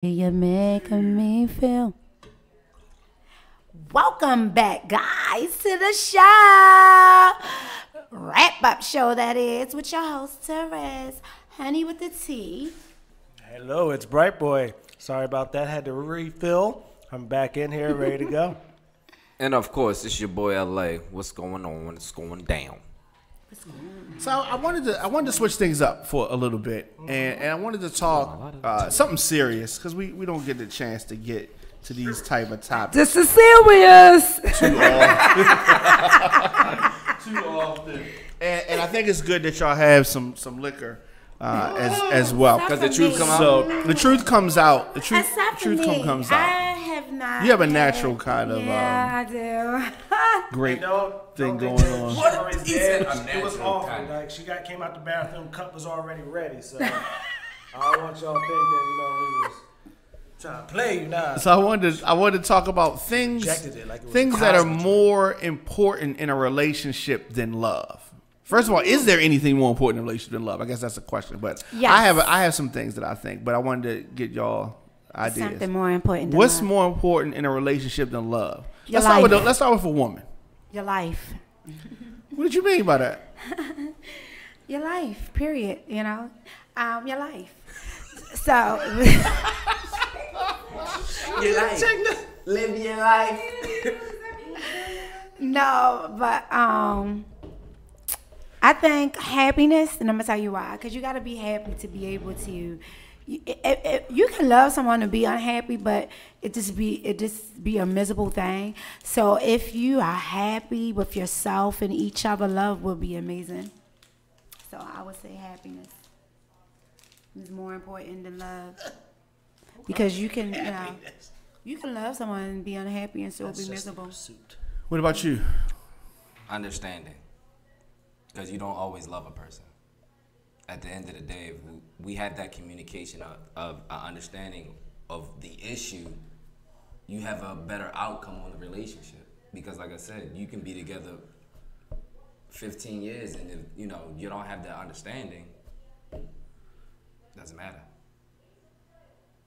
You're making me feel. Welcome back, guys, to the show. Wrap-up show, that is, with your host, Therese. Honey with the T. Hello, it's Bright Boy. Sorry about that. Had to refill. I'm back in here, ready to go. And of course, it's your boy LA. What's going on? What's going down? So I wanted to switch things up for a little bit, and I wanted to talk something serious because we don't get the chance to get to these type of topics. This is serious. Too often. And I think it's good that y'all have some liquor as well, because the truth come out. So the truth comes out. The truth comes I out. have not. You have a natural kind of I do. great thing going on. What? It was natural awful. kind. Like, she came out the bathroom, cup was already ready. So I don't want y'all to think that we was trying to play you now. So I wanted to talk about things that are more important in a relationship than love. First of all, is there anything more important in a relationship than love? I guess that's the question. But yes. I have some things that I think, but I wanted to get y'all ideas. Something more important than What's love. more important in a relationship than love? Your Let's start with a woman. Your life. What did you mean by that? Your life, period. You know, your life. So, Your life. Live your life. no, but I think happiness, and I'm gonna tell you why. Because you gotta be happy to be able to. You can love someone and be unhappy, but it just be a miserable thing. So if you are happy with yourself and each other, love will be amazing. So I would say happiness is more important than love, because you can love someone and be unhappy and still be miserable. What about you? Understanding. Because you don't always love a person. At the end of the day, if we have that communication of understanding of the issue, you have a better outcome on the relationship. Because like I said, you can be together 15 years, and if you don't have that understanding, doesn't matter.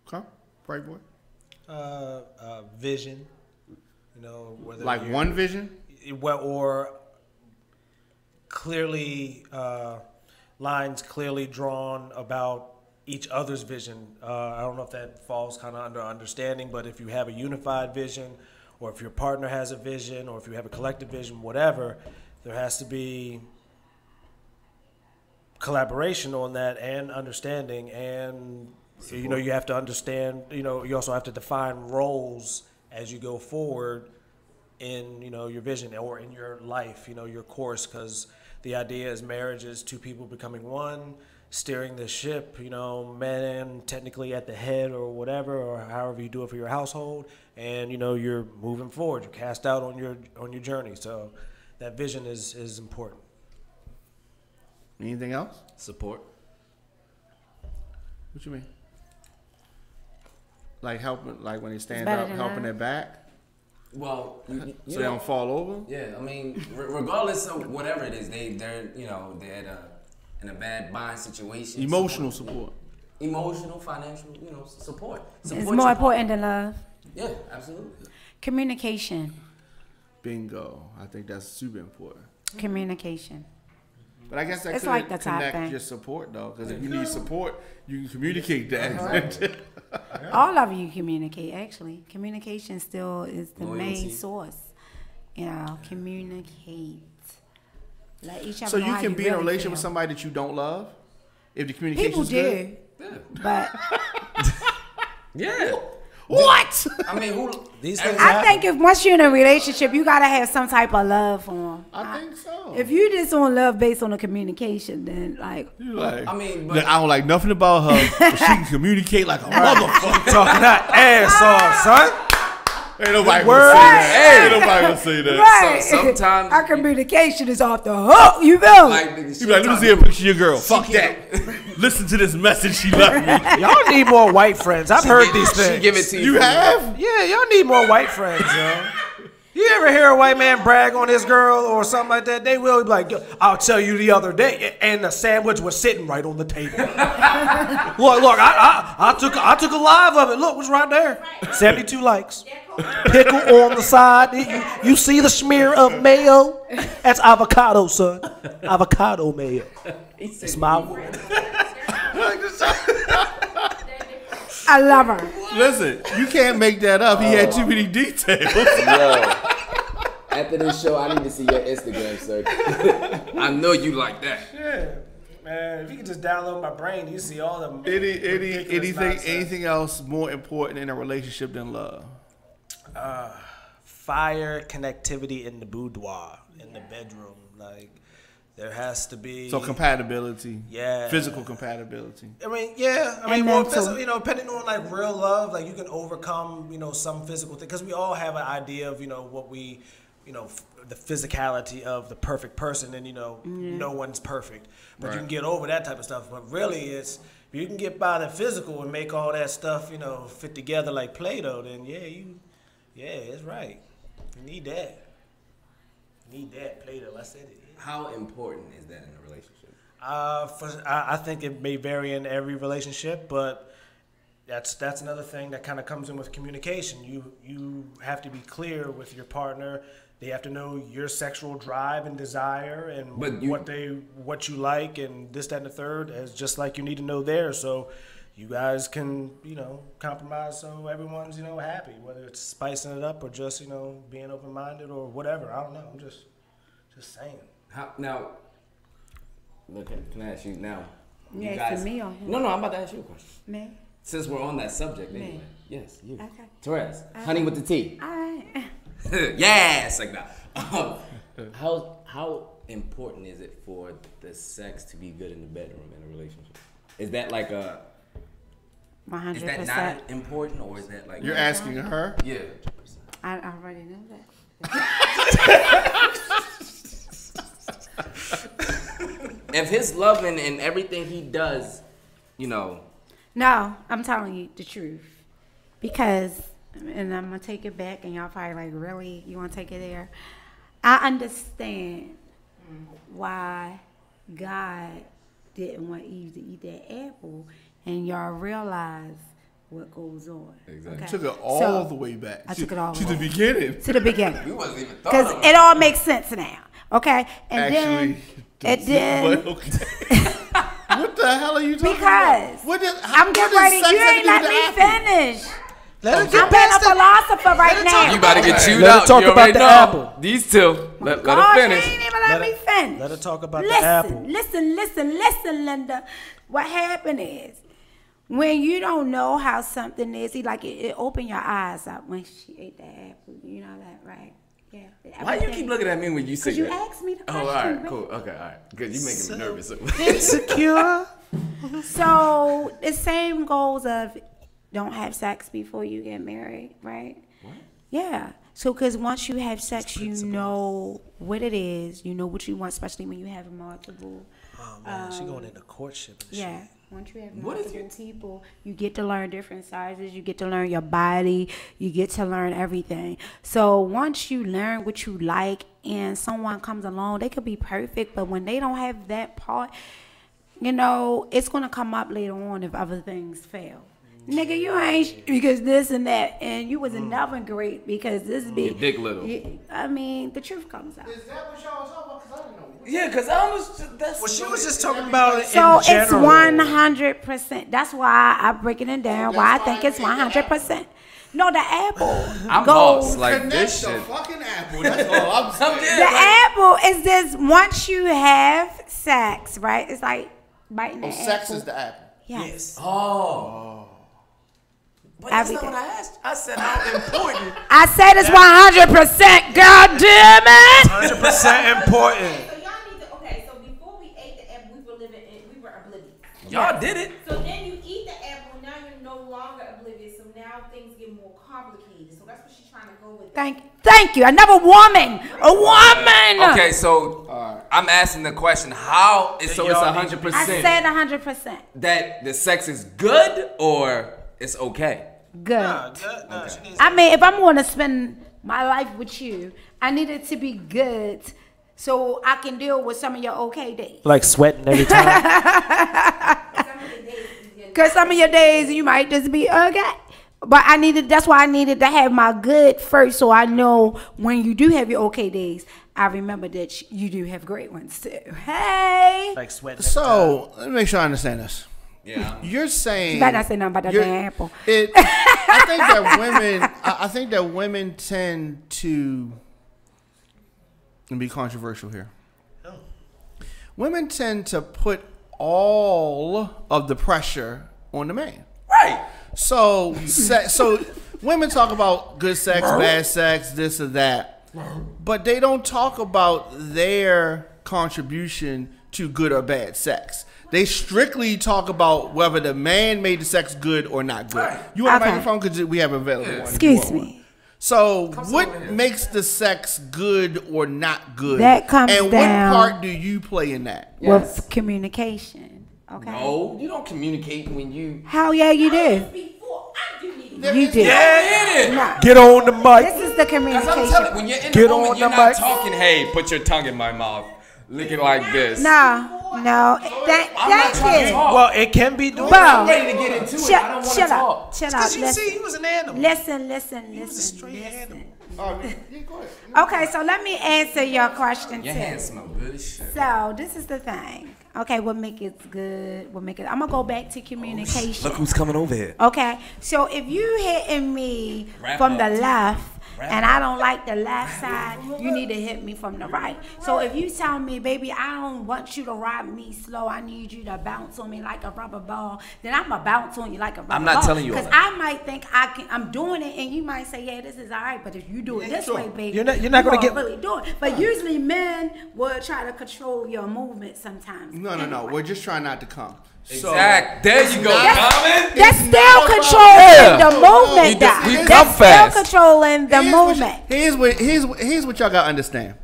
Okay, Bright Boy. Vision. Whether Like one vision? or clearly lines clearly drawn about each other's vision. I don't know if that falls kind of under understanding, but if you have a unified vision, or if your partner has a vision, or if you have a collective vision, whatever, there has to be collaboration on that and understanding, and support. You have to understand, you also have to define roles as you go forward in your vision or in your life, your course, because the idea is marriage is two people becoming one, steering the ship, man technically at the head or whatever, or however you do it for your household, and you're moving forward, you're cast out on your journey. So that vision is important. Anything else? Support. What you mean? Like helping, like when they stand better up, than helping that. their back, Well, you so they don't fall over. Yeah, I mean, regardless of whatever it is, they're in a bad buying situation. Emotional support. Emotional, financial, support. It's more important than love. Yeah, absolutely. Communication. Bingo. I think that's super important. Communication. But I guess that It's could like the top connect thing. your support though, because if you need support, you can communicate that. All of you communicate, actually. Communication still is the main Loyalty. source. Communicate. Let each other So know you how can be in a really relationship with feel. somebody that you don't love, if the communication People is good. do, Yeah. but Yeah. What? I mean, These things I think if once you're in a relationship, you gotta have some type of love for them. I think so. If you just on love based on the communication, then like You like, I mean, look, I don't like nothing about her, but she can communicate like a motherfucker. talking that ass off, son. Ain't nobody Word. gonna say that. Ain't nobody gonna say that. right. sometimes- our communication is off the hook. You feel me? like, You be like, let me see a picture of your girl. Fuck that. Listen to this message she left me. Y'all need more white friends. I've heard these things. She give it to you. You have? Yeah, y'all need more white friends, yo. You ever hear a white man brag on his girl or something like that? They will be like, "Yo, I'll tell you the other day," and the sandwich was sitting right on the table. Look, I took a live of it. Look, what's right there? 72 likes. Pickle on the side. You see the smear of mayo? That's avocado, son. Avocado mayo. It's my word. I love her. Listen, you can't make that up. He had too many details. Yo, after this show, I need to see your Instagram, sir. I know you like that. Yeah, man. If you could just download my brain, you see all the Anything else more important in a relationship than love? Fire connectivity in the boudoir, in the bedroom, like. There has to be compatibility, yeah, physical compatibility. I mean, well, depending on like real love, like you can overcome, some physical thing because we all have an idea of, what we, the physicality of the perfect person, and no one's perfect, but you can get over that type of stuff. But really, it's if you can get by the physical and make all that stuff, fit together like Play-Doh, then it's right. You need that. Play-Doh. I said it. How important is that in a relationship? I think it may vary in every relationship, but that's another thing that kind of comes in with communication. You have to be clear with your partner. They have to know your sexual drive and desire and what you like and this, that, and the third, as just like you need to know theirs. So you guys can, compromise so everyone's, happy, whether it's spicing it up or just, being open-minded or whatever. I don't know. I'm just saying. Now, look, can I ask you now? You asking me or him? No, I'm about to ask you a question. Me? Since we're on that subject, anyway. Me. Yes, you. Okay. Therese, honey with the T. All right. Yes, like that. How important is it for the sex to be good in the bedroom in a relationship? Is that like a 100%. Is that not important, or is that like you're asking her? Yeah. I already know that. If his loving and everything he does, No, I'm telling you the truth. Because, and I'm going to take it back, and y'all probably like, really? You want to take it there? I understand why God didn't want Eve to eat that apple, and y'all realize what goes on. Exactly. Okay? You took it all the way back. I took it all to the the way. beginning. To the beginning. You wasn't even Because thought it all makes sense now. Okay? And Actually, then okay. What the hell are you talking because about? I'm getting ready. You ain't let me finish. Let her I'm get being a past it. philosopher right now. You about to get chewed Let her out. talk You about already the know. apple. these two, let God, her you finish. ain't even let me finish. Let her talk about the apple. Listen, Linda. What happened is, when you don't know how something is, it opened your eyes up when she ate the apple. You know that, right? Yeah. Why you keep looking at me when you say Because that? you asked me the Oh, question. all right, right? cool. Okay, all right. Good, you making me nervous. Insecure. So the same goals of don't have sex before you get married, right? What? Yeah. So because once you have sex, you know what it is. You know what you want, especially when you have multiple. Oh man, she going into courtship and Yeah. shit. Once you have What is multiple it? people, you get to learn different sizes. You get to learn your body. You get to learn everything. So once you learn what you like and someone comes along, they could be perfect, but when they don't have that part, it's going to come up later on if other things fail. Nigga, you ain't because this and that, and you was never great because this be Your dick little. I mean, the truth comes out. Is that what y'all was talking about? Because I didn't know. Yeah, because I was. That's Well, she was just talking about it So in general. it's 100%. That's why I'm breaking it down. Why I think it's 100%. No, the apple I'm goes. lost. Like Connect this the shit. fucking apple. That's all I'm saying. The apple is this once you have sex, right? It's like biting the apple. Sex is the apple. Yes. Oh. But that's not Everything. what I asked. I said how important. I said it's 100%. God damn it! 100% important. So y'all need to, okay, so before we ate the apple, we were oblivious. Y'all did it. So then you eat the apple, now you're no longer oblivious, so now things get more complicated. So that's what she's trying to go with. Thank you. Another woman. A woman. Okay, so I'm asking the question: how is so it's Y'all 100% I said 100%. that the sex is good or it's okay? Good. Nah, she needs I mean, if I'm going to spend my life with you, I need it to be good so I can deal with some of your okay days. Like sweating every time. Because some of your days you might just be okay. But that's why I needed to have my good first, so I know when you do have your okay days, I remember that you do have great ones too. Hey. Like sweating. So let me make sure I understand this. Yeah. You're saying. You better not say nothing about that damn apple. I think that women tend to, and be controversial here. Oh. Women tend to put all of the pressure on the man. Right. So women talk about good sex, bad sex, this or that, but they don't talk about their contribution to good or bad sex. They strictly talk about whether the man made the sex good or not good. You want a microphone? Because we have available one. Excuse me. So what makes the sex good or not good? That comes and down what part do you play in that? with communication. Okay. No, you don't communicate when you. Hell yeah, you do. You do. Nah. Get on the mic. This is the communication. When you're in Get the moment, on you're the not mic. talking. Hey, put your tongue in my mouth, licking like this. No. I'm not trying to Thank you. talk. Well, it can be doing. Bro. I'm ready to get into it. I don't want to Shut talk. up. Shut up. Because you see, he was an animal. Listen. He was a straight animal. Okay, so let me answer your question Your too. hands smell good as shit. So this is the thing. Okay, what make it good? I'm gonna go back to communication. Look who's coming over here. Okay, so if you hitting me Wrap from up. the left and I don't like the left side, you need to hit me from the right. So if you tell me, baby, I don't want you to ride me slow, I need you to bounce on me like a rubber ball, then I'm gonna bounce on you like a rubber ball. I'm not telling you all because that. I might think I'm doing it, and you might say, yeah, this is all right. But if you do it this way, baby, You're not gonna get- really do it. But usually men will try to control your movement sometimes. No. Anyway. We're just trying not to come. Exact. There you go, Common. That's still controlling the movement, though. We come That's fast. still controlling the movement. Here's what y'all gotta understand.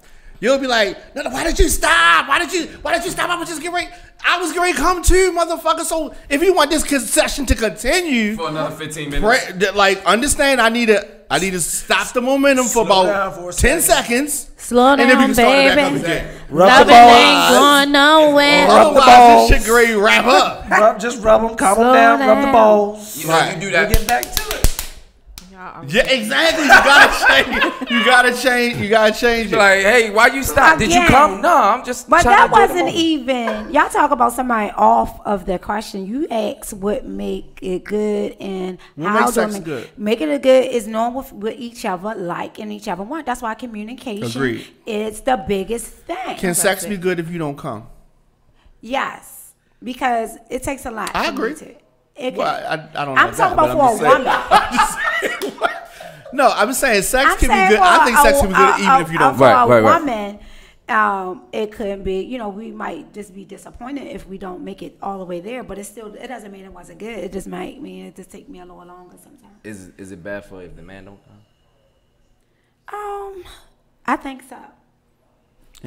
You'll be like, no, why did you stop? Why did you stop? I was just getting ready. I was getting ready to come too, motherfucker. So if you want this concession to continue For another 15 minutes. understand, I need to stop the momentum for Slow down about for a 10 seconds. Slow And then we down, can start it back up baby. again. Rub the Loving balls. ain't going nowhere. Rub the Otherwise, balls. this shit ready to wrap up. Just rub them, calm Slow them down, rub the down. balls. You know, Right. you do that. Get back to it. Yeah, exactly. You gotta change it. You gotta change it. Like, hey, why you stop? Did you Again. come? No, I'm just. But trying that to do the wasn't moment. even. Y'all talk about somebody off of the question. You asked what make it good and What how makes do sex make, good? Making it good is knowing with each other, liking each other want. That's why communication Agreed. is the biggest thing. Can sex be good if you don't come? Yes, because it takes a lot. I for me agree. to- it Well, can- I don't know. I'm talking about for a woman. No, I'm saying sex I'm can be saying good. for I think sex can be good even if you don't for come. a woman, it could be. You know, we might just be disappointed if we don't make it all the way there. But it doesn't mean it wasn't good. It just might mean it just take me a little longer sometimes. Is it bad for if the man don't come? I think so.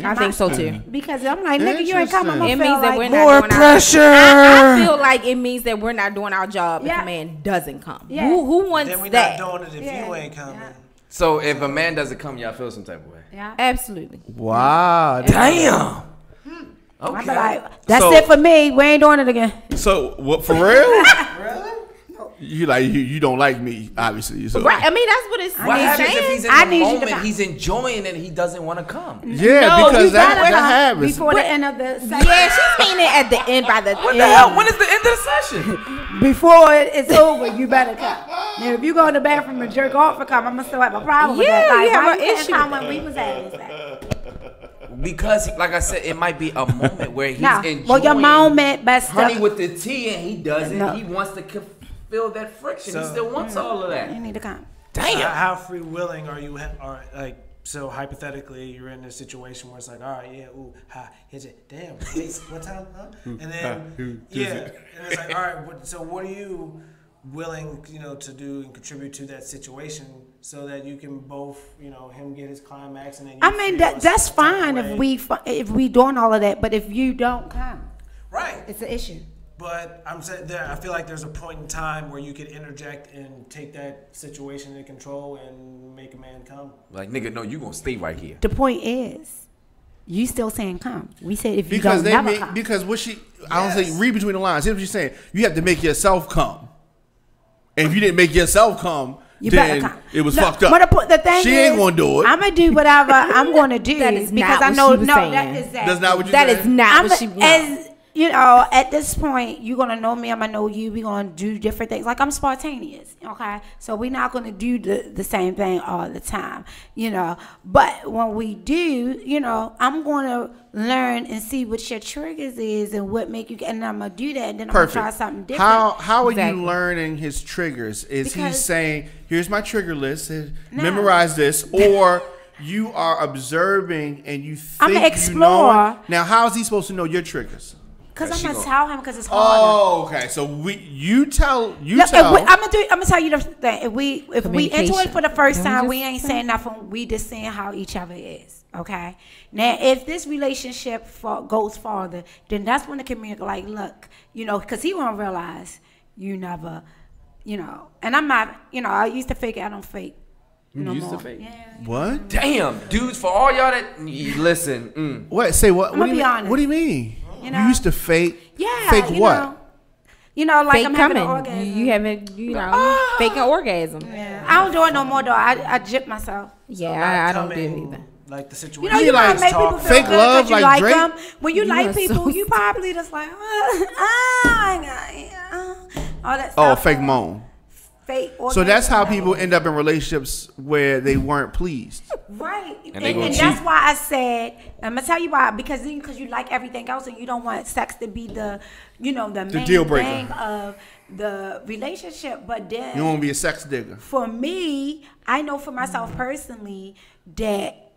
I think so too. Because I'm like, nigga, you ain't coming. It means that we're More not doing pressure. I feel like it means that we're not doing our job Yeah. if a man doesn't come. Yeah. Who wants Then we're that? not doing it if Yeah. you ain't coming. Yeah. So if a man doesn't come, y'all feel some type of way. Yeah. Absolutely. Wow. Damn. I Okay. be like, that's So- it for me. We ain't doing it again. So what for real? You don't like me, obviously. So. Right. I mean, that's what it's What happens if he's in I the need you to moment, come. he's enjoying it, and he doesn't want to come? Yeah, No, because you that gotta come happens. before the end of the session. Yeah, she's meaning at the end by the What end. the hell? When is the end of the session? Before it's over, you better come. Now, if you go in the bathroom and jerk off and come, I'm gonna still have a problem with Yeah, that. Like, you have why an you couldn't issue come with when we was having sex? Because, like I said, it might be a moment where he's No, enjoying well, your moment, but honey still, with the tea, and he doesn't. No. He wants to feel that friction. He So- still wants all of you that. need to come. Damn. How free willing are you? Are like so hypothetically, you're in a situation where it's like, all right, yeah, ooh, ha, hit it, damn, wait, what time? Huh? And then and it's like, all right, so what are you willing, to do and contribute to that situation so that you can both, him get his climax and then you I mean, feel that's some type fine of if way. we doing all of that, but if you don't come, right. it's an issue. But I'm saying there. I feel like there's a point in time where you could interject and take that situation in control and make a man come. Like, nigga, no, you gonna stay right here. The point is, you still saying come. We said if you Because don't never come. because what she I don't say read between the lines. Here's what she's saying. You have to make yourself come. And if you didn't make yourself come, You better then come. it was No, fucked up. but the thing She is, ain't gonna do it. I'm gonna do whatever I'm gonna do That is because not I what know she was no, saying. that is That's not what you That said? is not I'm what she. No. as you know, at this point, you're gonna know me. I'm gonna know you. We're gonna do different things. Like I'm spontaneous, okay? So we're not gonna do the same thing all the time, you know. But when we do, you know, I'm gonna learn and see what your triggers is and what make you. And I'm gonna do that, and then I'm Perfect. gonna try something different. How are Exactly. you learning his triggers? Is he Because- saying, "Here's my trigger list, memorize this," or you are observing and you think I'ma you know explore. it? Now, how is he supposed to know your triggers? Because She I'm gonna gonna- tell him because it's harder. Oh, okay. So you tell. Look, I'm gonna tell you the thing. If we into it Communication. for the first Don't time, just we ain't saying nothing. We just saying how each other is. Okay. Now, if this relationship goes farther, then that's when the community like, look, you know, because he won't realize you never, you know. And I'm not, you know, I used to fake it. I don't fake. No used to more. fake? Yeah. What? Damn, dudes, for all y'all that listen. What? Say what? I'ma What do you be mean? honest. What do you mean? You know? You used to fake. Yeah. Fake you what? know. You know, like Fake I'm having an coming. orgasm. You haven't, you know, faking orgasm. Yeah. I don't do it no more though. I jip myself. Yeah, I don't do it either. Like the You situation. know, you like gotta make people feel fake good love that you like like Drake? them. When you like are people, so you probably just like, all that Oh, stuff. fake moan. Fake. So that's how orgasm. people end up in relationships where they weren't pleased. Right. And they gonna And cheat. that's why I said, I'm gonna tell you why, because you like everything else and you don't want sex to be the, you know, the main deal breaker. thing of the relationship. But then You don't want to be a sex digger. for me, I know for myself personally that,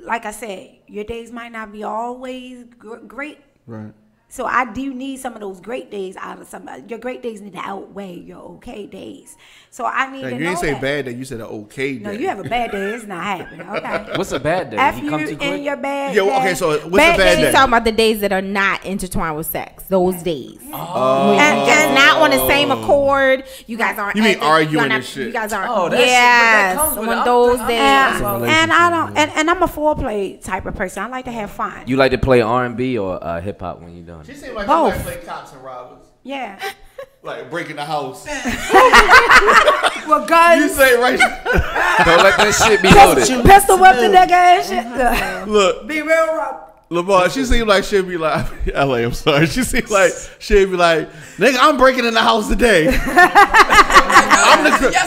like I said, your days might not be always great. Right. So I do need some of those great days out of somebody. Your great days need to outweigh your okay days. So I need Yeah, to you know ain't say that. bad day. You said an okay day. No, you have a bad day. It's not happening. Okay. What's a bad day? After He come you too in quick? your bad Yo, day. okay, so what's a bad She's day? talking about the days that are not intertwined with sex. Those days. Oh. And just not on the same accord. You guys aren't. You mean at the- arguing you're not- and shit. You guys aren't. Oh, that's- but that yes. comes with it. On those I'm- days. And I don't. And I'm a foreplay type of person. I like to have fun. You like to play R&B or hip hop when you done? She seemed like Both. she like play cops and robbers. Yeah. Like breaking the house. Well, guns. You say it right. Don't let that shit be loaded. Pistol whip the nigga and shit. Look, Be real rough. Lamar, she seemed like she'd be like, LA, I'm sorry. She seemed like she'd be like, nigga, I'm breaking in the house today.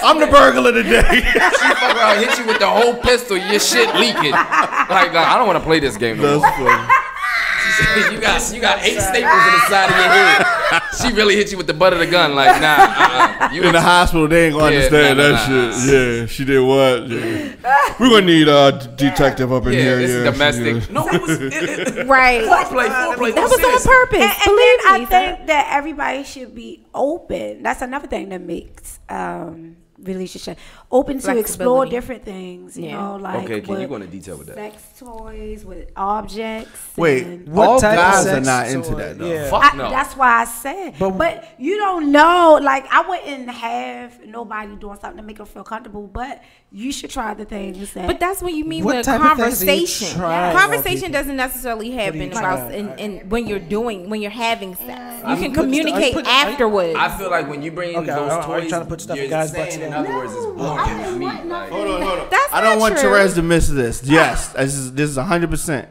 I'm the burglar today. She fuck around, hit you with the whole pistol, your shit leaking. Like, I don't want to play this game no That's more. funny. you got 8 staples in the side of your head. She really hit you with the butt of the gun. Like, nah. You In the hospital, they ain't gonna Yeah, understand nah, that nah. shit. Yeah, she did what? Yeah. We're gonna need a detective up in yeah, here. this yeah, is domestic. she- No, it was Right. foreplay. That was on purpose. And Believe then I me. think that everybody should be open. That's another thing that makes relationship open to explore Flexibility. different things. You Yeah. know, like Okay, can you with go into detail with that? sex toys, with objects. Wait, and- all type of guys are sex not toy? into that though. Yeah. Fuck no. That's why I said. But you don't know. Like I wouldn't have nobody doing something to make them feel comfortable. But you should try the things that. But that's what you mean What with type of things do you conversation. try on Conversation people? doesn't necessarily happen try? about in when you're having sex. You I'm can putting stuff- communicate I'm putting- afterwards. I feel like when you bring in Okay, those are you toys, trying to put stuff in you're guys' saying, butts in now? other words, it's boring to me. Like, Hold on. That's I don't not want true. Therese to miss this. Yes, this is 100%.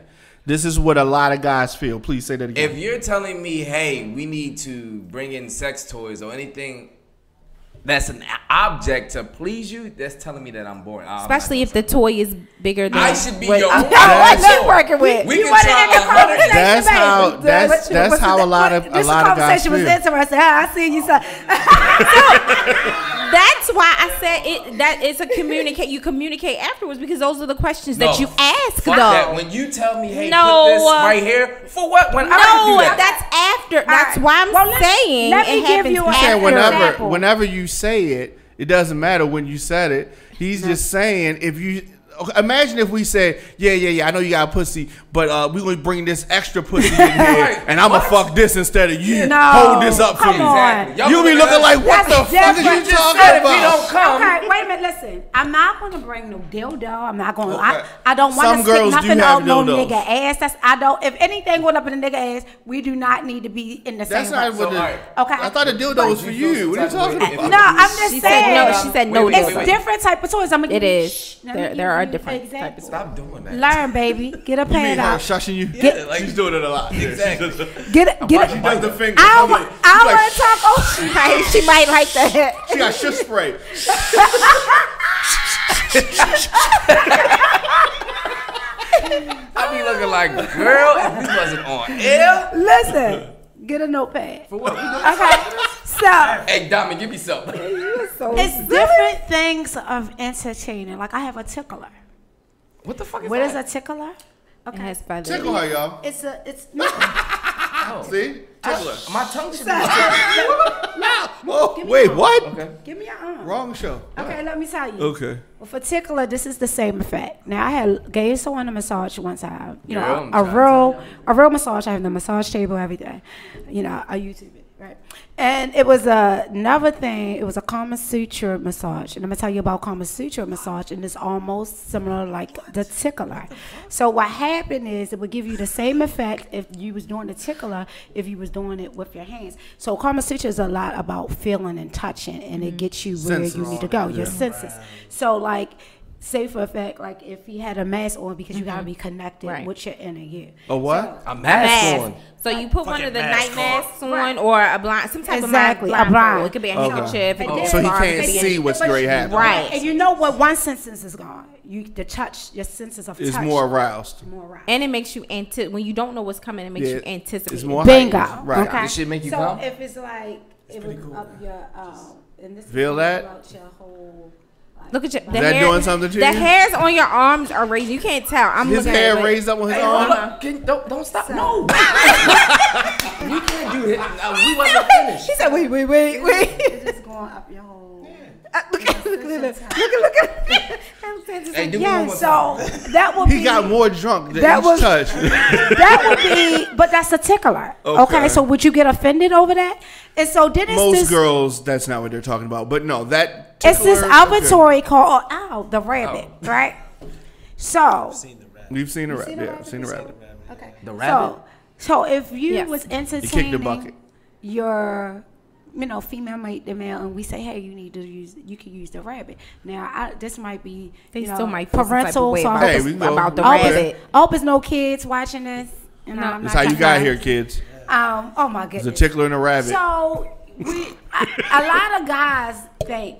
This is what a lot of guys feel. Please say that again. if you're telling me, hey, we need to bring in sex toys or anything that's an object to please you, that's telling me that I'm boring. Especially if the toy is bigger than I should be what- your Oh, own what's toy. that working with? We You can wanna try end the 100 conversation, That's baby. how- that's- What's that's how a lot of- this a lot of guys conversation was feel. interesting. I see you. That's why I said it. That it's a communicate. You communicate afterwards because those are the questions that you ask. Fuck though. that. When you tell me, hey, No, put this right here, for what? When I No, do that. that's after. That's right. why I'm Well, saying let me it give happens you a- after. And example. whenever you say it, it doesn't matter when you said it. He's just saying if you Okay, imagine if we said, yeah, I know you got a pussy, but we gonna bring this extra pussy in here, and I'ma fuck this instead of you. No, Hold this up for come me. on. You be looking like, what the fuck are you talking about? Okay, wait a minute. Listen, I'm not gonna bring no dildo. I'm not gonna. Okay. I don't want Some to stick girls do nothing have up no dildos. nigga ass. That's I don't. If anything went up in a nigga ass, we do not need to be in the That's same. not room. what the. Okay. I thought the dildo was for you. What are you talking about? No, I'm just She saying. said no. It's different type of toys. I'm gonna It give you- is. let me There give are you different example. types of Stop doing that. Learn, baby. Get a You mean pad her out. shushing you? Yeah, like She's doing it a lot. Exactly. Get it. She does the finger. I She's want like, to talk. Oh, she might like that. she got shush spray. I be looking like, girl, if we wasn't on air. Listen, get a notepad. For what? Okay, so Hey, Diamond, give me something. it's different things of entertaining. Like I have a tickler. What the fuck is What that? is a tickler? It has feathers. Tickle her, y'all. It's See? Tickle her. My tongue should be. Oh, wait, what? Okay. Give me your arm. Wrong show. Okay, let me tell you. Okay. Well, for tickler, this is the same effect. Now, I gave someone a massage one time. You know, Girl, a real massage. I have the massage table, everything. You know, I YouTube it, right? And it was another thing. It was a Kama Sutra massage, and I'm gonna tell you about Kama Sutra massage, and it's almost similar like the tickler. So what happened is it would give you the same effect if you was doing the tickler, if you was doing it with your hands. So Kama Sutra is a lot about feeling and touching, and it gets you where Senses. you need to go, your senses. So like, say for a fact, like if he had a mask on, because you gotta be connected Right. with your inner you. A what? A mask on. So you put one Fucking of the mask night masks on, Right. or a blind, some type Exactly, of a blind. It could be a Okay. handkerchief. It could be a So he scarf, it can't could be see anything. what's great happening. Right. And you know what? One sentence is gone. You the touch, your senses of It's touch. more aroused. More right. And it makes you when you don't know what's coming, it makes Yeah, you anticipate. it's more Bingo. heightened. Right. Okay. This shit make you so come? if it's like it was up your and this Feel is that? about your whole. Look at your. The that doing something to the you? hairs on your arms are raised. You can't tell. I'm His looking hair at it. raised up on his Hey, arm. hold up. Don't stop. No. You can't do that. We wasn't finished. She said, wait. It's just going up your whole. Look at Hey, do me one Yeah, more so that would be. He got more drunk than That each was- touch. That would be, but that's a tickler. Okay. So would you get offended over that? And so then it's Most this. girls, that's not what they're talking about. But no, that It's this tickler- other toy called the rabbit, right? So Seen the rap. We've seen a seen rabbit. the Yeah, rabbit? seen a rabbit. okay. The rabbit? So if you Yes. was You kicked the entertaining bucket. your female mate, the male, and we say, hey, you can use the rabbit. Now, this might be, They you know, still might feel some type of parental, way so I about, hope Hey, it's- we go. about the I hope rabbit. it's- I hope it's no kids watching this. You know, I'm That's not how you trying got to- here, kids. Oh my It's a goodness. tickler and a rabbit. So a lot of guys think,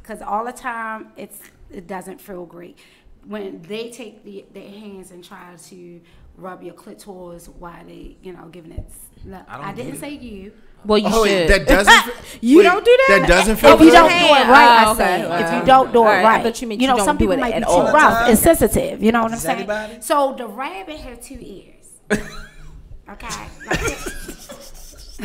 because all the time it doesn't feel great when they take their hands and try to rub your clitoris while they giving it. Look, I didn't say you. Well, you Oh, should. wait, that doesn't. You don't do that? That doesn't feel If you good. don't do it right, Oh, I say. okay. If you don't do it All right, I right, thought you meant you don't some do people it might at be all. too rough and sensitive. You know what I'm saying? anybody? So the rabbit had 2 ears. Okay. Like this.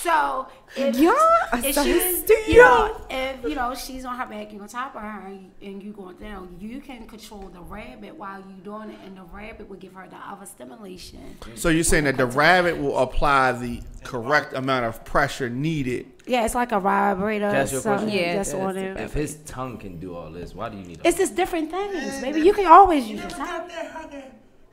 So if if so she's if she's on her back, you on top of her, and you going down, you can control the rabbit while you doing it, and the rabbit will give her the other stimulation. So you're saying that the rabbit will apply the correct amount of pressure needed. Yeah, it's like a vibrator. That's your question? Yeah, that's on that's- it. If his tongue can do all this, why do you need a It's just different things, baby. You can always use your tongue.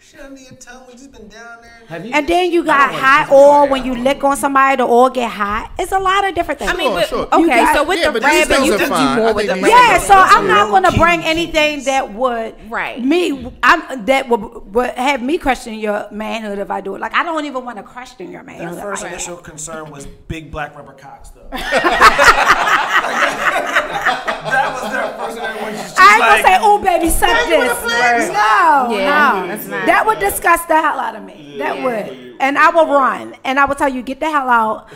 Shit under your tongue. We just been down there. Have you? And then you got hot oil when you lick on somebody, the oil get hot. It's a lot of different things. I mean, Sure, but, sure. okay, got- so with Yeah, the but these rabbit, you things are can fine. do I more with think the these- rabbit. yeah, so I'm not low gonna key bring shit. anything that would Right. would have me question your manhood if I do it. Like I don't even want to question your Their manhood. first like that. initial concern was big black rubber cocks, though. That was their first. Everyone just I ain't gonna like, say, "Oh, baby, suck this." No, Yeah, no, that's not- that would disgust the hell out of me. That would, and I will run, and I will tell you, get the hell out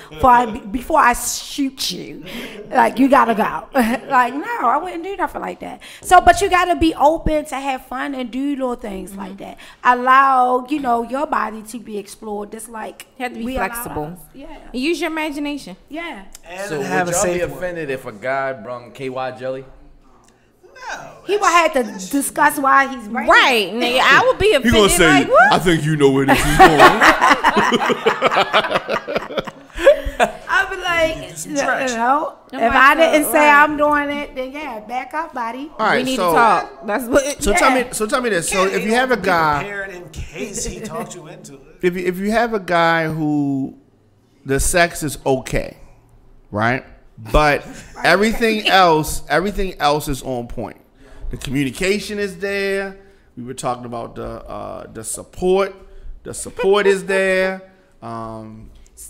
before I shoot you. Like you gotta go. Like no, I wouldn't do nothing like that. So, but you gotta be open to have fun and do little things like that. Allow your body to be explored. Just like You have to be we allow flexible. ours. Yeah, Use your imagination. yeah. and So would have a y'all be safe one. offended if a guy brung KY jelly? he will have to discuss why he's right. Right, nigga. I would be He offended. gonna say, Like, what? I think you know where this is going. I'll be like, trash. if I didn't say I'm doing it, then yeah, back up, buddy. All right, We need so to talk. That's what. so tell me this. So if you have a guy, prepared in case he talked you into it. if you have a guy who the sex is okay, right? But everything else is on point. The communication is there. We were talking about the support. The support is there.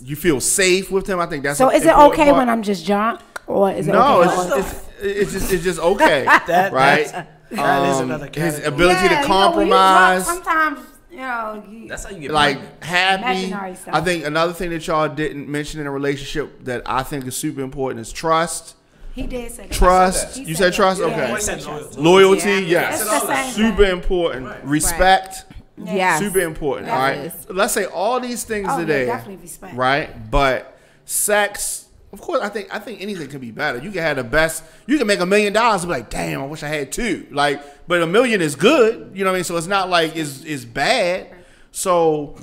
You feel safe with him. I think that's So is it important okay part. when I'm just drunk, or is it No, okay? it's just okay, right? That is another his category. ability to When you compromise. drunk, sometimes you. That's how you get Like pregnant. happy. Imaginary stuff. I think another thing that y'all didn't mention in a relationship that I think is super important is trust. He did say that. Trust. He You said trust? that. Okay. Yeah, he I said said trust. loyalty. Loyalty, yes. It's the same Super thing. important. Respect, Yes. super important. That All right. is. Let's say all these things Oh, are yeah, there. definitely respect. Right? But sex, of course, I think anything can be better. You can have the best. You can make $1 million and be like, damn, I wish I had two. Like, but $1 million is good. You know what I mean? So it's not like it's bad. So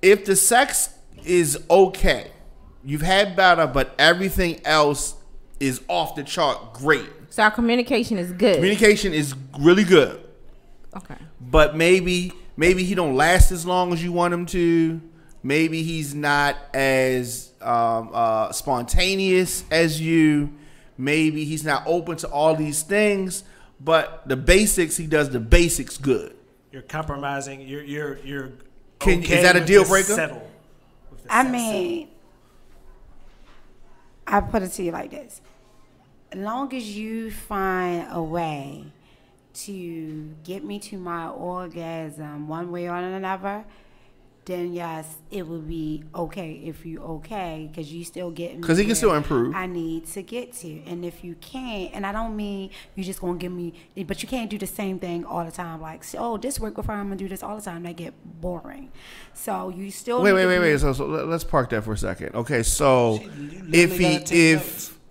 if the sex is okay, you've had better, but everything else is off the chart great. So our communication is good. Communication is really good. Okay. But maybe he don't last as long as you want him to. Maybe he's not as spontaneous as you. Maybe he's not open to all these things. But the basics, he does the basics good. You're compromising. You're. Is that a deal breaker? I mean, I put it to you like this: as long as you find a way to get me to my orgasm one way or another, then yes, it will be okay if you okay, because you still getting. Because he can still improve. I need to get to, and if you can't, and I don't mean you just gonna give me, but you can't do the same thing all the time. Like, oh, this work with her, I'm gonna do this all the time. That get boring. So you still Wait. So let's park that for a second. Okay, so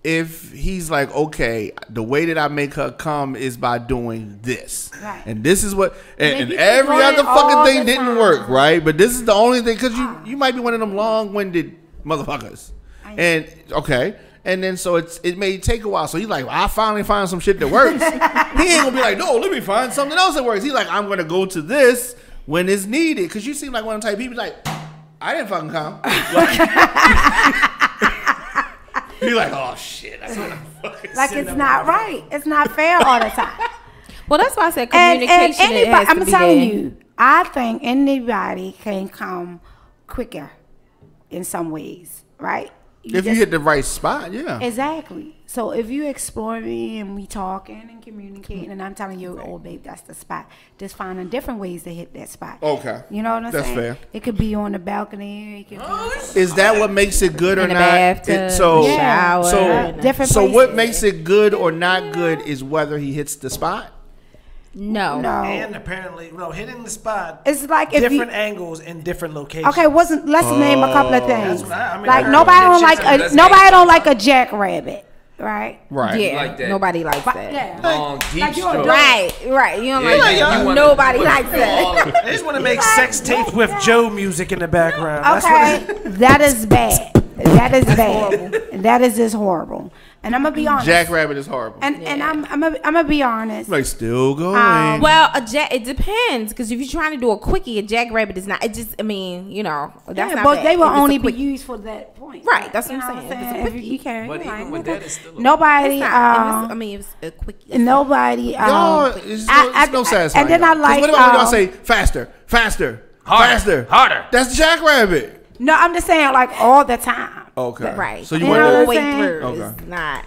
if he's like, okay, the way that I make her come is by doing this, Right. and this is what, and you every doing other it all fucking thing the didn't time. work, right? But this is the only thing, because you might be one of them long-winded motherfuckers, and okay. And then so it may take a while. So he's like, well, I finally find some shit that works. He ain't gonna be like, no, let me find something else that works. He's like, I'm gonna go to this when it's needed. Because you seem like one of the type of people like, I didn't fucking come. He's like, oh shit. like it's not right. It's not fair all the time. Well, that's why I said and communication. anybody, it has to I'm be telling there. you, I think anybody can come quicker in some ways, right? If you hit the right spot, yeah. Exactly. So if you explore me and we talking and communicating, and I'm telling you, oh babe, that's the spot. Just finding different ways to hit that spot. Okay. You know what I'm That's saying? fair. It could be on the balcony. It could be Is that what makes it good or In the not? bathtub, So, Yeah. shower. different so places. what makes it good or not good is whether he hits the spot. No. No. And apparently, hitting the spot. It's like if different you, angles in different locations. okay, let's name a couple of things. That's what I mean, Like I nobody heard don't like shit that's nobody gangsta. don't like a jackrabbit, right? Right. Yeah. Like that. Nobody likes But, that. yeah. Long, deep like you're a stroke. dog. Right. You don't Yeah, like you that. wanna- Nobody you likes that. all of it. They just want to make sex tapes with Joe music in the background. That's Okay, what that is bad. That is bad. That is just horrible. And I'm gonna be honest. Jackrabbit is horrible. And I'm gonna be honest. Like still going. Well, it depends, because if you're trying to do a quickie, a jackrabbit is not. It just, I mean, that's Yeah, not but bad. they will If it's a only be quickie. used for that point. Right, that's You what I'm know saying. If it's a If quickie. you can, But you even know, with that, it's still a- nobody. It's not. I mean, it's a quickie. Nobody. Y'all, it's no satisfying. And then I y'all. 'Cause like. what about when y'all say faster, faster, Harder, faster, harder. That's Jackrabbit. No, I'm just saying like all the time. Okay. Right. So you You want know all what the I'm way saying? through. Okay. It's not.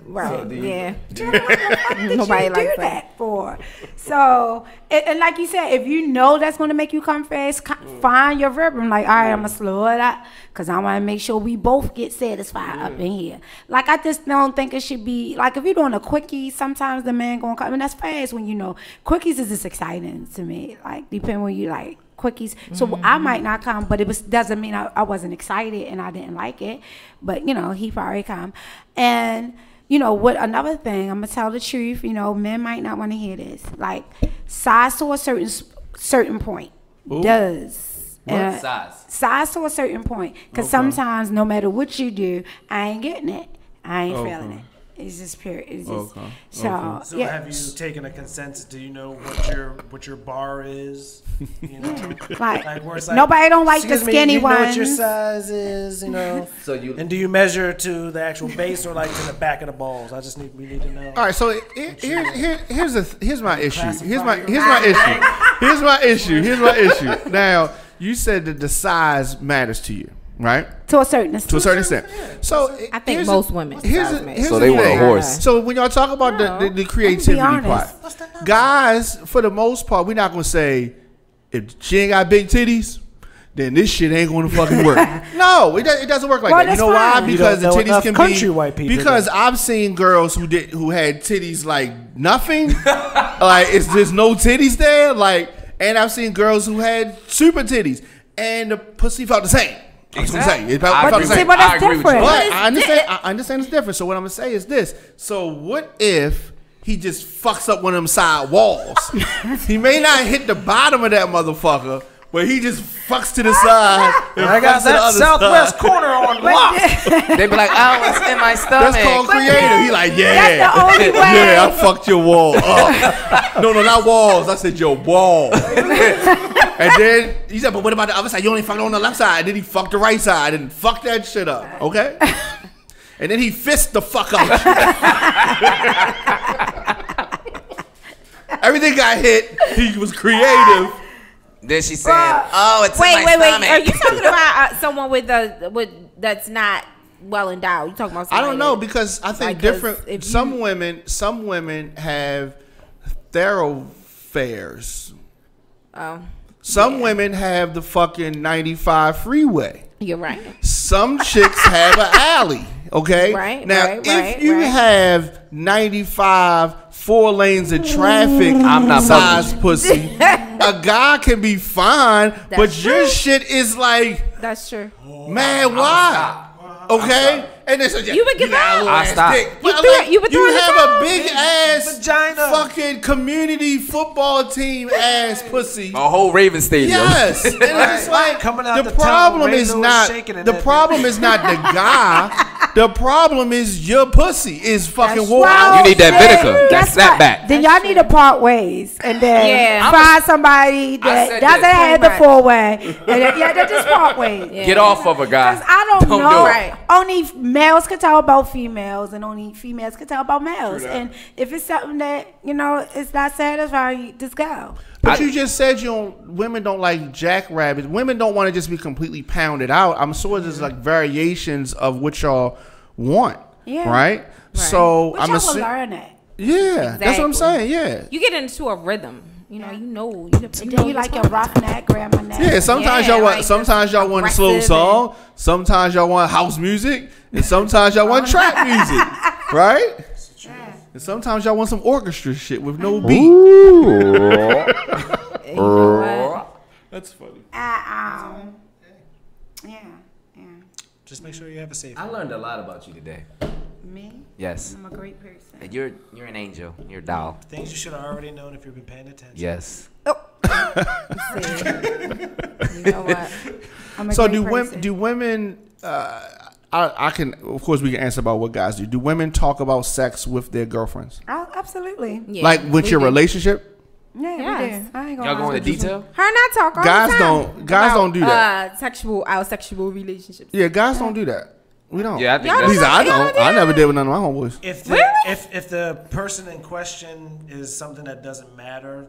Right. do you- Yeah. Nobody Nobody do likes that for. So, and like you said, if you know that's going to make you come fast, find your rhythm. Like, all right, I'm going to slow it up because I want to make sure we both get satisfied up in here. Like, I just don't think it should be, like, if you're doing a quickie, sometimes the man going to come. And that's fast when quickies is just exciting to me. Like, depending when you like quickies. So I might not come, but doesn't mean I wasn't excited and I didn't like it. But, he probably come. And, you know what? Another thing, I'm gonna tell the truth. You know, men might not want to hear this. Like size to a certain point does. What size? Size to a certain point, because sometimes no matter what you do, I ain't getting it. I ain't feeling it. It's just period. It's just So have you taken a consensus? Do you know what your bar is? You know, like where it's like, nobody don't like the excuse me, skinny you know ones. what your size is, you know. And do you measure to the actual base or like to the back of the balls? We need to know. All right, so here's my issue. Here's my issue. Now, you said that the size matters to you, right? To a certain extent. To a certain extent. So I think most women. Here's So the they want a thing. horse. So when y'all talk about the creativity part, guys, for the most part, we're not gonna say if she ain't got big titties, then this shit ain't gonna fucking work. No, it doesn't work like that. You know why? fine. Because the titties can country be. white people Because I've seen girls who had titties like nothing, like there's no titties there, like, and I've seen girls who had super titties and the pussy felt the same. Exactly. But that's different. But I understand it's different. So what I'm gonna say is this. So what if he just fucks up one of them side walls? He may not hit the bottom of that motherfucker, but he just fucks to the side. I got that southwest corner on lock. They be like, oh, it's in my stomach. That's called creative. He like, yeah, That's the only way. yeah, I fucked your wall up. No, not walls. I said your wall. And then he said, but what about the other side? You only fucked on the left side. And then he fucked the right side and fucked that shit up. Okay? And then he fist the fuck up. Everything got hit. He was creative. Then she said, oh, it's in my Wait. stomach. Are you talking about someone with that's not well endowed? You talking about? I don't know, because I think different. if Some women have thoroughfares. Some women have the fucking 95 freeway. You're right. Some chicks have an alley. Okay. Right. Now, if you have 95 4 lanes of traffic, I'm not size pussy, a guy can be fine, but your shit is like, That's true. man, why? Okay. And then so You would give up. I stop. You would throw in the have towel. a big ass Vagina. fucking community football team ass pussy. A whole Raven Stadium. Yes, and it's just like Coming out the the tunnel, problem Ray is Lewis not shaking in the that problem is not the guy. The problem is your pussy is fucking wore out. You need that then vinegar, that guess what? snapback. Then y'all need to part ways and then find somebody that said doesn't that have the 4-way. And then, they just part ways. Get off of a guy. Because I don't know. do it. Right. Only males can tell about females, and only females can tell about males. And if it's something that it's not satisfying, just go. But you just said women don't like jackrabbits. Women don't want to just be completely pounded out. I'm sure there's like variations of what y'all want. Yeah. Right? So Which I'm y'all will assuming. learn that. Yeah, that's what I'm saying. Yeah. You get into a rhythm. You know. And then you like your rough neck, grandma neck. Yeah, sometimes Yeah, y'all want like sometimes y'all want a slow aggressive song, sometimes y'all want house music, and sometimes y'all want trap music, right? And sometimes y'all want some orchestra shit with no beat. That's funny. Just make sure you have a safe. I learned a lot about you today. Me? Yes. I'm a great person. And you're an angel. You're a doll. Things you should have already known if you've been paying attention. Yes. You know what? I'm a So great do women? I can, of course, we can answer about what guys do. Do women talk about sex with their girlfriends? Oh, absolutely. Yeah, Like with your relationship? Yeah, Yes. we do. I ain't gonna Y'all go lie. into detail? Her and I talk all Guys the time. don't do that. Our sexual relationships. Yeah, guys don't do that. We don't. Yeah, I think Y'all At least that's. I don't. I never did with none of my homeboys. If the person in question is something that doesn't matter,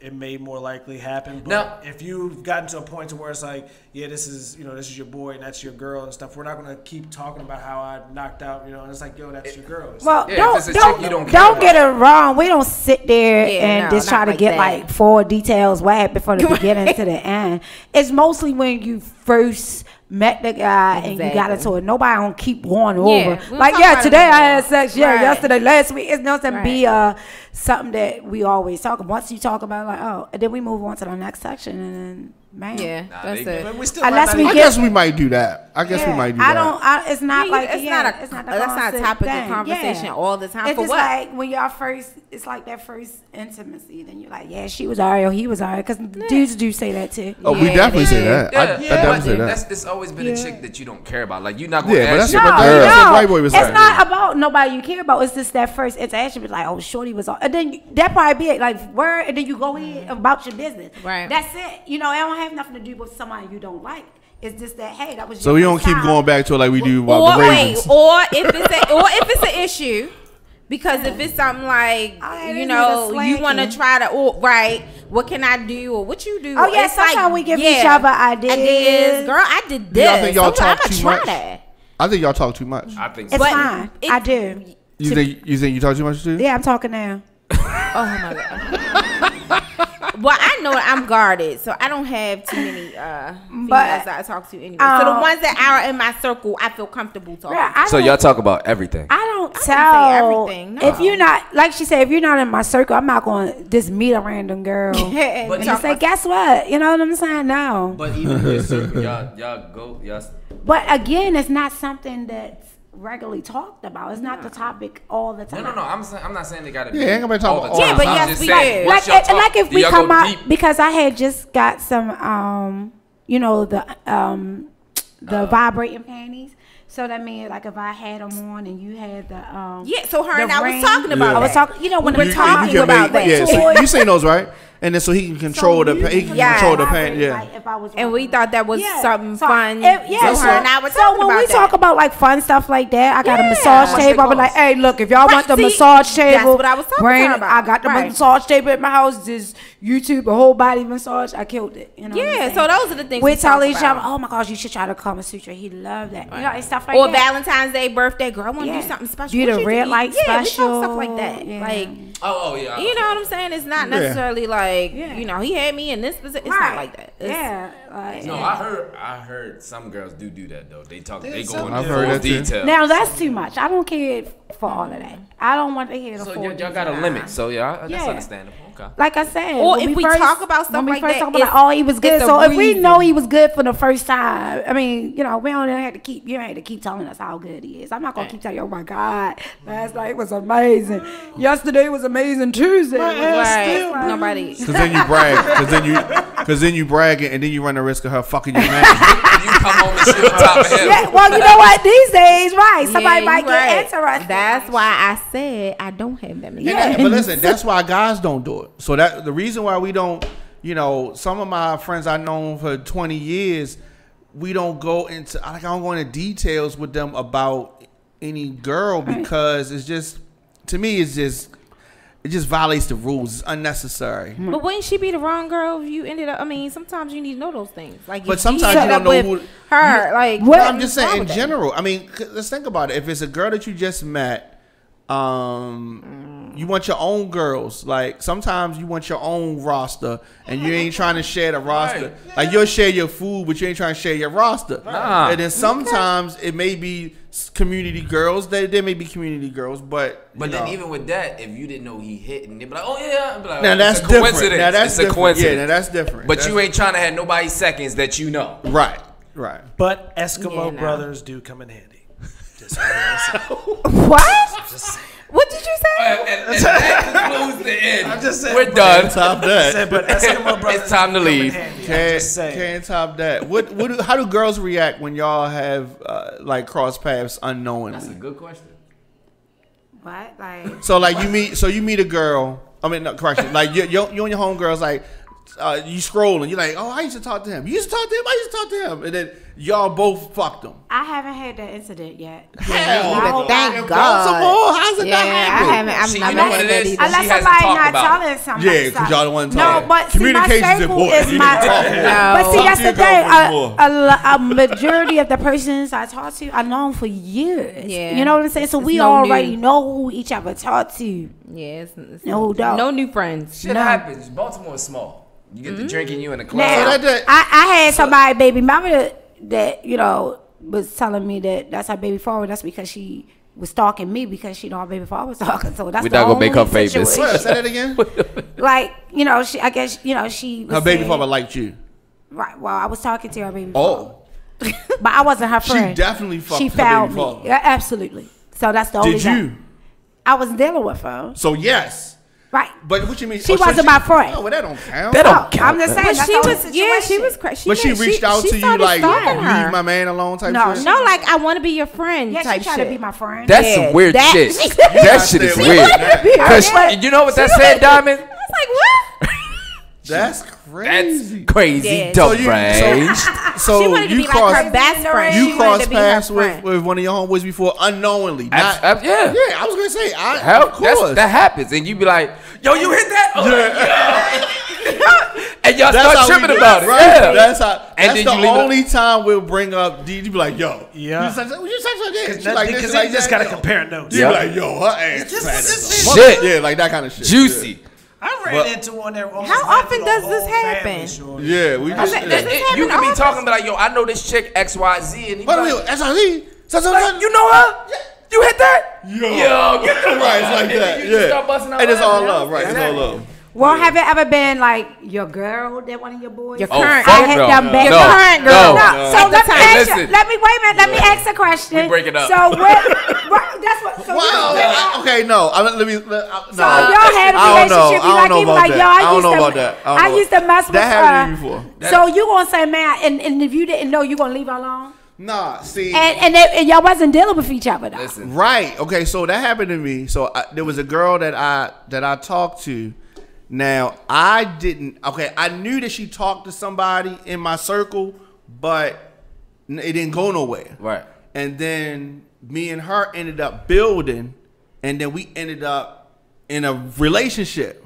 it may more likely happen. But No. if you've gotten to a point to where it's like, yeah, this is your boy and that's your girl and stuff, we're not gonna keep talking about how I knocked out, and it's like, yo, that's your girl. It's Well, Yeah, if it's a chick you don't care don't about. get it wrong. We don't sit there and just not try to like get that. like 4 details what happened from the beginning to the end. It's mostly when you first met the guy and you got into it. Nobody don't keep going over. we don't Like, talk yeah, about it today I anymore. had sex. Yeah, Right. yesterday, last week. It's not to be Right. something that we always talk about. Once you talk about it, like, oh, and then we move on to the next section and then Man. Yeah, Nah, that's they- it. But we still Unless might we not I get- guess we might do that. I guess we might do that. I don't. It's not like it's yeah, not a it's not the that's not a constant topic thing. of conversation Yeah. all the time. It's For just what? like when y'all first. It's like that first intimacy. Then you're like, yeah, she was alright or he was alright, because dudes do say that too. Oh, we Yeah, definitely say yeah. that. I definitely say that. That's it's always been a chick that you don't care about. Like you're not gonna Yeah, but ask that's your what No, the- girl. that's what no, White Boy was it's saying. not about nobody you care about. It's just that first interaction. It's like, oh, shorty was on, and then that probably be it, like word, and then you go in about your business. Right. That's it. You know, it don't have nothing to do with somebody you don't like. It's just that hey, that was. So your we don't first keep time. going back to it like we do Or about the wait, Ravens. or if it's an issue, because if it's something like Oh, you this know nigga you want to slacking. try to right, what can I do or what you do? Oh, yeah, It's sometimes we give each other ideas. Girl, I did Do y'all this. think y'all Sometimes talk I'ma too try much? that. I think y'all talk too much. I think It's so. fine. I do. You think you talk too much too? Yeah, I'm talking now. Oh my god. Well, I know I'm guarded, so I don't have too many females that I talk to anyway. So the ones that are in my circle, I feel comfortable talking. Girl, I So don't- y'all talk about everything. I don't say tell everything, no. If you're not, like she said, if you're not in my circle, I'm not going to just meet a random girl and But just say, guess what? You know what I'm saying? No. But even your circle, y'all. But again, it's not something that's regularly talked about. It's not the topic all the time. No. I'm not saying they gotta be. Yeah, ain't gonna talk all the about time. all the Yeah, but I'm yes, just we saying, do. what's like, your like talk? if Do we y'all come go out, deep? because I had just got some the vibrating panties. So that means like if I had them on and you had the Yeah, so her the and I was ring. talking about I was that. talking, you know, when We the were talking talking can about that. Yeah, so you seen those, right? And then so he can control So the you he can Yeah. control the vibrate, pan. Yeah. like, if I was And we working. thought that was Yeah. something So, fun. yeah, so her and I were so talking when about we that. talk about like fun stuff like that, I got a Yeah. massage What's table. I be it like, cost? hey, look, if y'all Right, want the see, massage table, that's what I was talking bring to her it. about. I got the Right. massage table at my house. Just YouTube a whole body massage. I killed it. You know what I'm Yeah, saying? so those are the things we we tell talk each about. other, oh my gosh, you should try to Kama Sutra. He loved that. You know, and stuff like Or that. Valentine's Day, birthday, girl, I want to Yeah. do something special. Do What the you red do? light Yeah, we special. talk stuff like that. Yeah. Like, Oh yeah. you know what I'm saying? It's not necessarily like, Yeah. you know, he had me in this position. It's Right. not like that. It's, Yeah. Like, No, I heard some girls do that though. They talk. They go some into I've heard full that too. detail. now that's too much. I don't care for all of that. I don't want to hear the So full y'all got detail. a limit. So yeah, that's Yeah. understandable. Okay. Like I said, Or when if we first- talk about stuff when we like first that, talk about, it's- oh, he was good. it's a So if we reason. know he was good for the first time, I mean, you know, we don't have to keep. You don't have to keep telling us how good he is. I'm not gonna keep telling you, oh my God, last night was amazing. Yesterday was amazing. Tuesday, was right. Nobody. Because then you brag. Because then you brag and then you run the risk of her fucking your man. You come home and sit on top of him. Yeah, well, you know what? These days, right? Somebody Yeah, might you get right. interested. That's why I said I don't have them. Yeah. But listen, that's why guys don't do it. So that the reason why we don't, you know, some of my friends I've known for 20 years, we don't go into, like, I don't go into details with them about any girl because it's just, to me, it just violates the rules. It's unnecessary. But wouldn't she be the wrong girl if you ended up? I mean, sometimes you need to know those things. Like, But if sometimes she you ended don't up know with who- her. Like, What- No, I'm just what's wrong saying in with that? general. I mean, let's think about it. If it's a girl that you just met, you want your own girls. Like sometimes you want your own roster, and you ain't trying to share the roster. Like you'll share your food, but you ain't trying to share your roster. Nah. And then sometimes it may be community girls. There may be community girls, but But you then know. even with that, if you didn't know he hit, and they be like, "Oh yeah," I'd be like, Now "Oh, that's it's a different. coincidence. Now that's it's a different. coincidence." Yeah, now that's different. But That's- you ain't trying to have nobody seconds that you know. right, right. But Eskimo Yeah, no. brothers do come in handy. Just saying. What? Just saying. What did you say? And that concludes the end. I'm just saying. We're done. Top I that. said, but Eskimo brothers It's time to come in leave. handy. I'm just saying. Can't top that. How do girls react when y'all have like cross paths unknowingly? That's a good question. What? Like, So like you meet a girl. I mean, no, correction. Like you and your homegirls like you scrolling. You're like, oh, I used to talk to him. You used to talk to him. I used to talk to him. And then y'all both fucked him. I haven't had that incident yet. Hell, no. Thank Baltimore, God. how's it Yeah, not I happening? haven't. See, I'm you not know what it mad at is? either. Unless She hasn't somebody talked not about it. telling somebody. Yeah, because y'all the one No, talking. but see, my Communication's circle important. is You my. need to talk more. But see, Talk that's to your the thing. girlfriend more. A majority of the persons I talk to, I know them for years. Yeah. You know what I'm saying? So It's we no already new. know who each other talk to. Yeah, it's No doubt. no new friends. Shit happens. Baltimore is small. You get to drinking you in a club. Now, that- I had somebody, baby mama, that you know was telling me that that's her baby father. That's because she was stalking me because she know her baby father was talking. So that's We the not gonna make only her famous. situation. What? Say that again. Like, you know, I guess, you know, she was Her baby saying- father liked you. Right. Well, I was talking to her baby. Oh. But I wasn't her friend. She definitely fucked She her found baby me. father. Yeah, absolutely. So that's the only Did thing. you? I was dealing with her. So yes. Right. But what you mean? She wasn't my friend. Oh, well, that don't count. That don't No, count. I'm just saying. But That's she the only was, yeah, she situation. was crazy. But she reached out to you like, leave my man alone type No, shit? No, like, I want to be your friend Yeah, type she tried shit. to be my friend. That's Yeah, some weird that- shit. She- That shit is She weird. wanted to be her Cause friend. you know what that said, Diamond? I was like, what? That's crazy. That's crazy, Yeah. dope you- range. So She wanted to you be like her crossed, best friend. She you wanted crossed to be her paths friend. with one of your homeboys before unknowingly. Yeah. Yeah, I was gonna say, Hell, of course. that happens, and you be like, "Yo, you hit that?" Oh, and y'all That's start how we tripping do it, about it. right? Yeah. That's how. And That's then the you leave it- only time we'll bring up D. You be like, yo, Yeah. you such like this. She Because like this, you like just that. got to compare notes. You Yeah. be like, yo, her ass fat as a Shit. mother. Yeah, like that kind of shit. Juicy. I ran But- into one that almost How ran often through does the this whole happen? family, shorty. Yeah, we just. Does Yeah. this happen You can be often? talking like, "Yo, I know this chick XYZ," and he be Wait a like, minute, SRZ? like, "You know her? You hit that? Yo. Yo, get the Right, it's fuck like out." And that. then you just start busting out And it's all laughing. love, right? It's all love. Well, have it ever been like your girl that one of your boys? Your Oh, current fuck I hit no. them back. Your current girl. No. No. So let me Hey, ask you. listen. Let me wait a minute. Let me ask a question. We break it up. So what? That's what. So Wow. Okay, no. Let me. No. So y'all had a I don't know. relationship. I You don't like know you about like that. yo. I don't used know to. about that. I don't know. used to mess with That happened to me before. So you gonna say, man, and if you didn't know, you gonna leave her alone? Nah, see. And y'all wasn't dealing with each other though. Listen, Right. Okay. So that happened to me. So there was a girl that I talked to. Now I didn't. Okay, I knew that she talked to somebody in my circle, but it didn't go nowhere. right? And then me and her ended up building, and then we ended up in a relationship.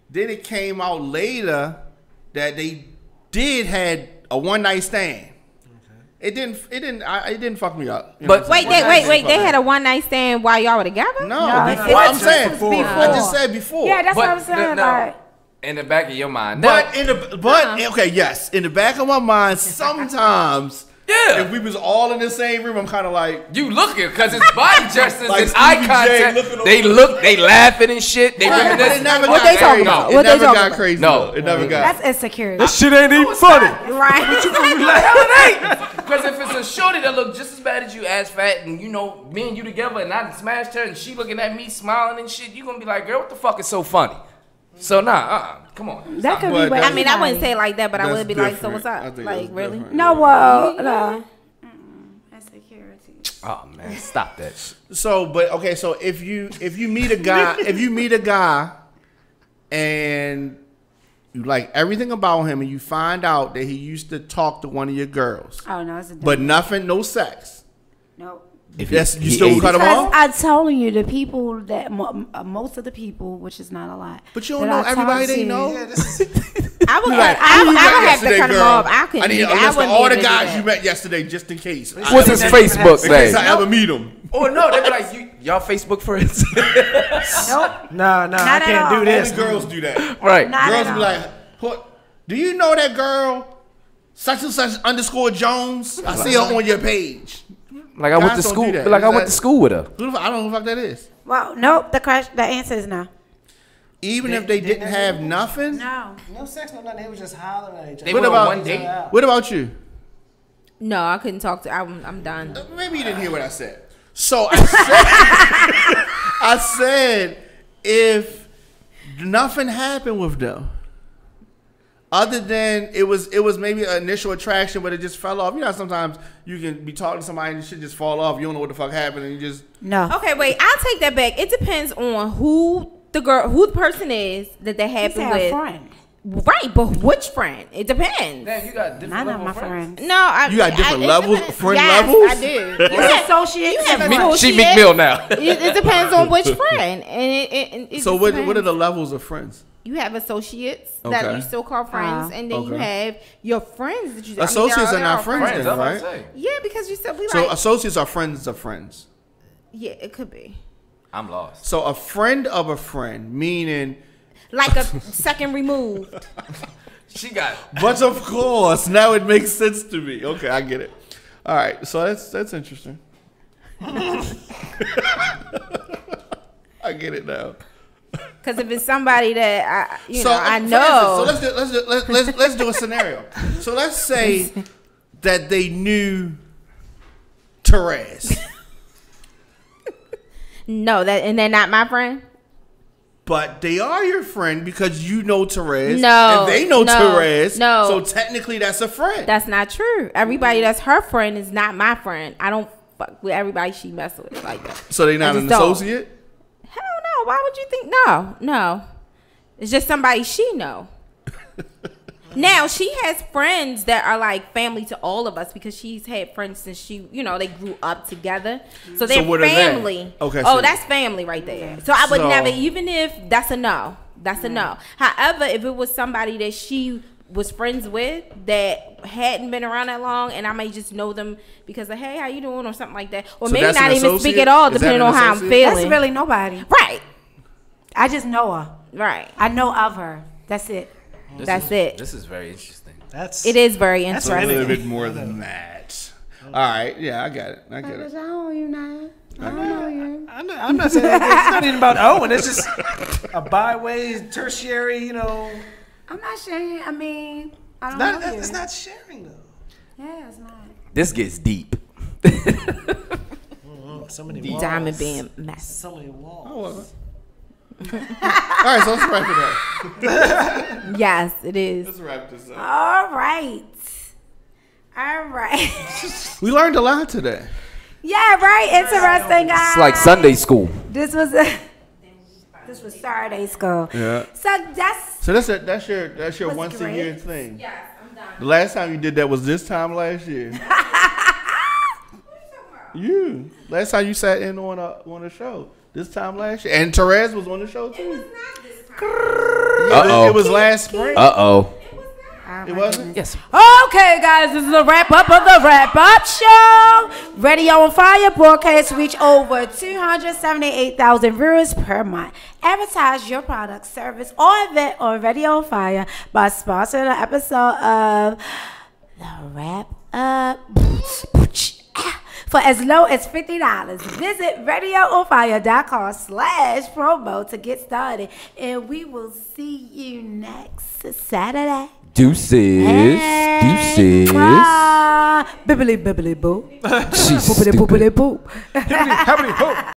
Then it came out later that they had a one night stand. It didn't fuck me up. You know But- what I'm saying? Wait. They had a one night stand while y'all were together? No, No, before, I'm this saying. was before. I just said before. Yeah, that's But what I'm saying. no, Like, in the back of your mind, But now, okay, yes, in the back of my mind, sometimes Yeah. if we was all in the same room, I'm kind of like, you looking because it's body gestures Like and Stevie eye J contact. looking They over. they laughing and shit. They Right, but reminiscing. it never What got they talking crazy. about? It What they never talking got about? crazy. No. though. It never got. that's insecurity. This shit ain't even funny. Right. Hell it ain't. Because if it's a shorty that look just as bad as you, ass fat, and you know me and you together, and I smashed her, and she looking at me smiling and shit, you gonna be like, girl, what the fuck is so funny? So come on. That could be. But with I mean, I wouldn't anybody. say it like that, but I That's would be like, so different. what's I up? think Like, that's really? different. No, well, no. Insecurity. Oh man, stop that shit. So, but okay, so if you meet a guy, and you like everything about him, and you find out that he used to talk to one of your girls, Oh no, it's a but nothing, no sex. Nope. If Yes, you he still ate cut it. him off. I'm telling you, the people that most of the people, which is not a lot. But you don't that know I everybody talk they to- know. I would, Like, I who you met would have to yesterday, cut him girl? off. I couldn't I need do a that. I list of wouldn't all be the able to do guys that. you met yesterday, just in case. What's his In Facebook case I name? ever meet him. Oh no, they be like, y'all Facebook friends? Nope. Nah, I Not at can't all. do this. Only girls do that. right. Not Girls at be all. like, do you know that girl, such and such _ Jones? I see her on your page. Like I went Guys to don't school. do that. Like I Is went that- to school with her. I don't know who the fuck that is. Well, nope. The answer is no. Even if they didn't have nothing. No. No sex, no nothing. They was just hollering at each other. They What went about- on one date. What about you? No, I couldn't talk to. I'm done. Maybe you didn't hear what I said. So I said if nothing happened with them, other than it was maybe an initial attraction, but it just fell off. You know, sometimes you can be talking to somebody and shit just fall off. You don't know what the fuck happened, and you just No. Okay, wait. I'll take that back. It depends on who the person is that they You happen say a with. friend. Right, but which friend? It depends. Damn, you got different None of level my of friends. friends. No, You got different it levels, depends. friend yes, levels? I do. You have associates. You have and associates. She Meek Mill now. It depends on which friend, and it so. just What are depends. the levels of friends? You have associates that Okay. you still call friends, and then you Okay. have your friends that you. Associates there are not there friends, Friends, then, I'm about right? to say. Yeah, because you said we So like. associates are friends of friends. Yeah, it could be I'm lost. So a friend of a friend, meaning. like a second removed. She got. But of course, now it makes sense to me. Okay, I get it. All right, so that's interesting. I get it now. Because if it's somebody that I for know. instance, so let's do a scenario. So let's say that they knew Therese. No, and they're not my friend. But they are your friend because you know Therese. No, and they know Therese. No, so technically that's a friend. That's not true. Everybody that's her friend is not my friend. I don't fuck with everybody she messes with like that. So they not an associate? Hell no. Why would you think? No. It's just somebody she know. Now she has friends that are like family to all of us because she's had friends since they grew up together. So they're family. Okay. Oh, that's family right there. So I would never, even if that's a no. That's a no. However, if it was somebody that she was friends with that hadn't been around that long, and I may just know them because of, hey, how you doing, or something like that, or so maybe not even speak at all, depending on how I'm feeling. That's really nobody. Right. I just know her. Right. I know of her. That's it. This is very interesting. It is very interesting. A little bit more than that. All right. Yeah, I got it. I get it. I know you not. I know you. I'm not saying that. It's not even about Owen. It's just a byway, tertiary, I'm not sharing. I mean, I don't know you. It's not sharing, though. Yeah, it's not. This gets deep. So many walls. Diamond being messy. So many walls. Oh, well. All right, so let's wrap it up. Yes, it is. Let's wrap this up. All right. We learned a lot today. Yeah, right. Interesting, guys. It's like Sunday school. This was Saturday school. Yeah. So that's your once a year thing. Yes, I'm done. The last time you did that was this time last year. You last time you sat in on a show this time last year, and Therese was on the show too. It was not this time. It was last spring. It wasn't? Yes. Okay, guys, this is the wrap up of the Wrap Up Show. Radio on Fire broadcast reach over 278,000 viewers per month. Advertise your product, service, or event on Radio on Fire by sponsoring an episode of the Wrap Up for as low as $50. Visit radioonfire.com/promo to get started. And we will see you next Saturday. Deuces. Bibbly bibbly boo. Boopity boopity boop.